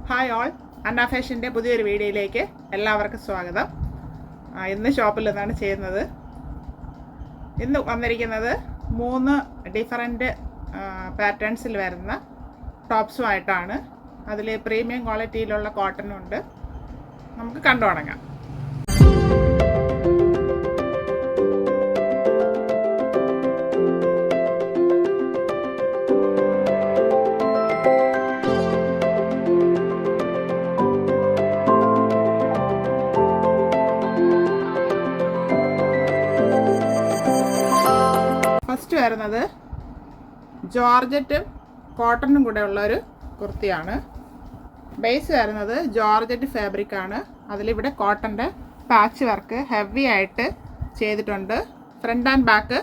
Hi all, അന്ന ഫാഷൻ്റെ പുതിയൊരു വീഡിയോയിലേക്ക് എല്ലാവർക്കും സ്വാഗതം. ഇന്ന് ഷോപ്പിൽ നിന്നാണ് ചെയ്യുന്നത്. ഇന്ന് വന്നിരിക്കുന്നത് 3 ഡിഫറൻറ്റ് പാറ്റേൺസിൽ വരുന്ന ടോപ്സുമായിട്ടാണ്. അതിൽ പ്രീമിയം ക്വാളിറ്റിയിലുള്ള കോട്ടനുണ്ട്. നമുക്ക് കണ്ടു തുടങ്ങാം. ഫസ്റ്റ് വരുന്നത് ജോർജറ്റും കോട്ടണും കൂടെ ഉള്ളൊരു കുർത്തിയാണ്. ബേസ് വരുന്നത് ജോർജറ്റ് ഫാബ്രിക്കാണ്. അതിലിവിടെ കോട്ടൻ്റെ പാച്ച് വർക്ക് ഹെവി ആയിട്ട് ചെയ്തിട്ടുണ്ട്. ഫ്രണ്ട് ആൻഡ് ബാക്ക്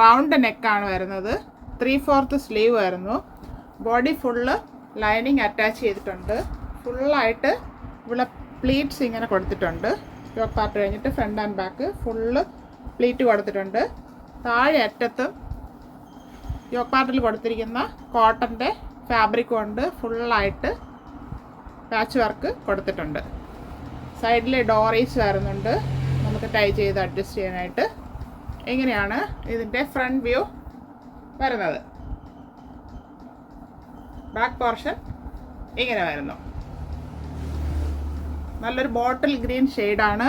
റൗണ്ട് നെക്കാണ് വരുന്നത്. 3/4 സ്ലീവ് വരുന്നു. ബോഡി ഫുള്ള് ലൈനിങ് അറ്റാച്ച് ചെയ്തിട്ടുണ്ട്. ഫുള്ളായിട്ട് ഇവിടെ പ്ലീറ്റ്സ് ഇങ്ങനെ കൊടുത്തിട്ടുണ്ട്. യോക്ക് പാർട്ട് കഴിഞ്ഞിട്ട് front and back full pleat കൊടുത്തിട്ടുണ്ട്. താഴെ അറ്റത്തും യോക്ക് പാർട്ടിൽ കൊടുത്തിരിക്കുന്ന കോട്ടൻ്റെ ഫാബ്രിക് കൊണ്ട് ഫുള്ളായിട്ട് പാച്ച് വർക്ക് കൊടുത്തിട്ടുണ്ട്. സൈഡിൽ ഡോറീസ് വരുന്നുണ്ട്, നമുക്ക് ടൈ ചെയ്ത് അഡ്ജസ്റ്റ് ചെയ്യാനായിട്ട്. ഇങ്ങനെയാണ് ഇതിൻ്റെ ഫ്രണ്ട് വ്യൂ വരുന്നത്. ബാക്ക് പോർഷൻ ഇങ്ങനെ വരുന്നു. നല്ലൊരു ബോട്ടിൽ ഗ്രീൻ ഷെയ്ഡാണ്.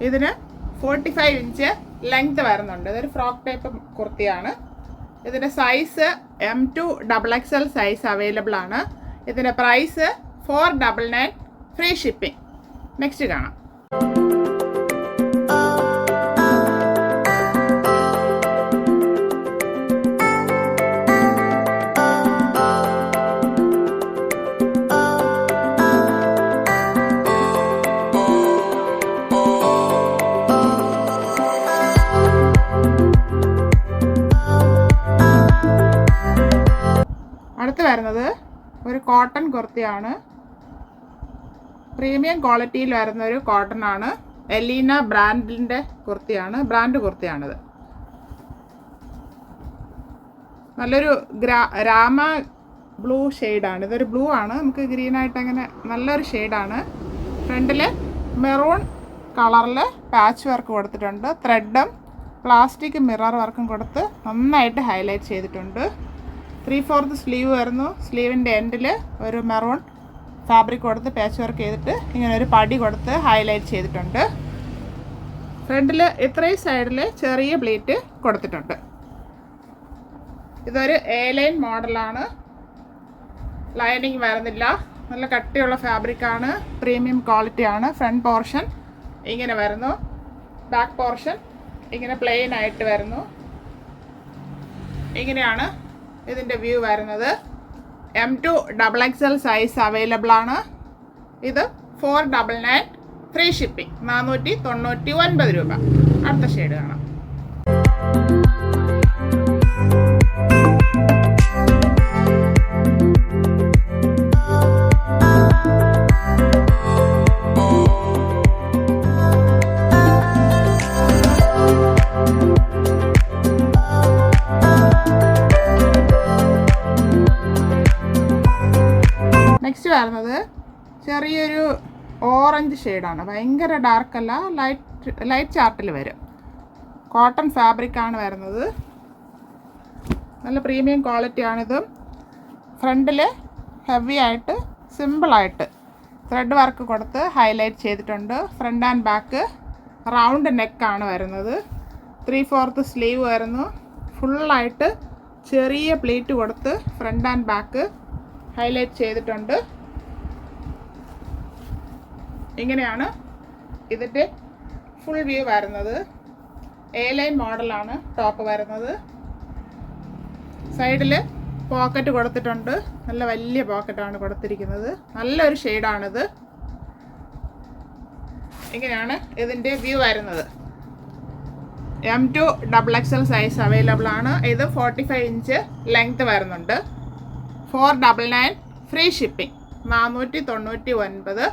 ഇതിന് 45 ഇഞ്ച് ലെങ്ത് വരുന്നുണ്ട്. ഇതൊരു ഫ്രോക്ക് ടൈപ്പ് കുർത്തിയാണ്. ഇതിൻ്റെ size M2 XXL size available ആണ്. ഇതിൻ്റെ പ്രൈസ് 499 ഫ്രീ ഷിപ്പിംഗ്. നെക്സ്റ്റ് കാണാം. അടുത്ത് വരുന്നത് ഒരു കോട്ടൺ കുർത്തിയാണ്. പ്രീമിയം ക്വാളിറ്റിയിൽ വരുന്ന ഒരു കോട്ടൺ ആണ്. എലീന ബ്രാൻഡിൻ്റെ കുർത്തിയാണ്. ബ്രാൻഡ് കുർത്തിയാണിത്. നല്ലൊരു രാമ ബ്ലൂ ഷെയ്ഡാണ്. ഇതൊരു ബ്ലൂ ആണ്, നമുക്ക് ഗ്രീനായിട്ട് അങ്ങനെ നല്ലൊരു ഷെയ്ഡാണ്. ഫ്രണ്ടിൽ മെറൂൺ കളറിൽ പാച്ച് വർക്ക് കൊടുത്തിട്ടുണ്ട്. ത്രെഡും പ്ലാസ്റ്റിക് മിറർ വർക്കും കൊടുത്ത് നന്നായിട്ട് ഹൈലൈറ്റ് ചെയ്തിട്ടുണ്ട്. 3/4 സ്ലീവ് വരുന്നു. സ്ലീവിൻ്റെ എൻഡിൽ ഒരു മെറൂൺ ഫാബ്രിക് കൊടുത്ത് പാച്ച് വർക്ക് ചെയ്തിട്ട് ഇങ്ങനെ ഒരു പടി കൊടുത്ത് ഹൈലൈറ്റ് ചെയ്തിട്ടുണ്ട്. ഫ്രണ്ടിൽ ഇത്രയും സൈഡിൽ ചെറിയ പ്ലീറ്റ് കൊടുത്തിട്ടുണ്ട്. ഇതൊരു A-ലൈൻ മോഡലാണ്. ലൈനിങ് വരുന്നില്ല. നല്ല കട്ടിയുള്ള ഫാബ്രിക്കാണ്. പ്രീമിയം ക്വാളിറ്റിയാണ്. ഫ്രണ്ട് പോർഷൻ ഇങ്ങനെ വരുന്നു. ബാക്ക് പോർഷൻ ഇങ്ങനെ പ്ലെയിൻ ആയിട്ട് വരുന്നു. ഇങ്ങനെയാണ് ഇതിൻ്റെ വ്യൂ വരുന്നത്. M2 XXL സൈസ് അവൈലബിൾ ആണ്. ഇത് 499 ഫ്രീ ഷിപ്പിംഗ്. 499 രൂപ. അടുത്ത ഷെയ്ഡ് കാണാം. നെക്സ്റ്റ് വരുന്നത് ചെറിയൊരു ഓറഞ്ച് ഷെയ്ഡാണ്. ഭയങ്കര ഡാർക്കല്ല, ലൈറ്റ് ചാർട്ടിൽ വരും. കോട്ടൺ ഫാബ്രിക്കാണ് വരുന്നത്. നല്ല പ്രീമിയം ക്വാളിറ്റിയാണിതും. ഫ്രണ്ടിൽ ഹെവി ആയിട്ട് സിമ്പിളായിട്ട് ത്രെഡ് വർക്ക് കൊടുത്ത് ഹൈലൈറ്റ് ചെയ്തിട്ടുണ്ട്. ഫ്രണ്ട് ആൻഡ് ബാക്ക് റൗണ്ട് നെക്കാണ് വരുന്നത്. 3/4 സ്ലീവ് വരുന്നു. ഫുള്ളായിട്ട് ചെറിയ പ്ലീറ്റ് കൊടുത്ത് ഫ്രണ്ട് ആൻഡ് ബാക്ക് ഹൈലൈറ്റ് ചെയ്തിട്ടുണ്ട്. ഇങ്ങനെയാണ് ഇതിൻ്റെ ഫുൾ വ്യൂ വരുന്നത്. A-ലൈൻ മോഡലാണ് ടോപ്പ് വരുന്നത്. സൈഡിൽ പോക്കറ്റ് കൊടുത്തിട്ടുണ്ട്. നല്ല വലിയ പോക്കറ്റാണ് കൊടുത്തിരിക്കുന്നത്. നല്ലൊരു ഷെയ്ഡാണിത്. ഇങ്ങനെയാണ് ഇതിൻ്റെ വ്യൂ വരുന്നത്. M2 XXL സൈസ് അവൈലബിൾ ആണ്. ഇത് 45 ഇഞ്ച് ലെങ്ത് വരുന്നുണ്ട്. 499 free shipping. 499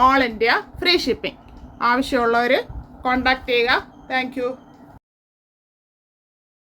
all India free shipping. ആവശ്യമുള്ളവർ കോൺടാക്റ്റ് ചെയ്യുക. Thank you.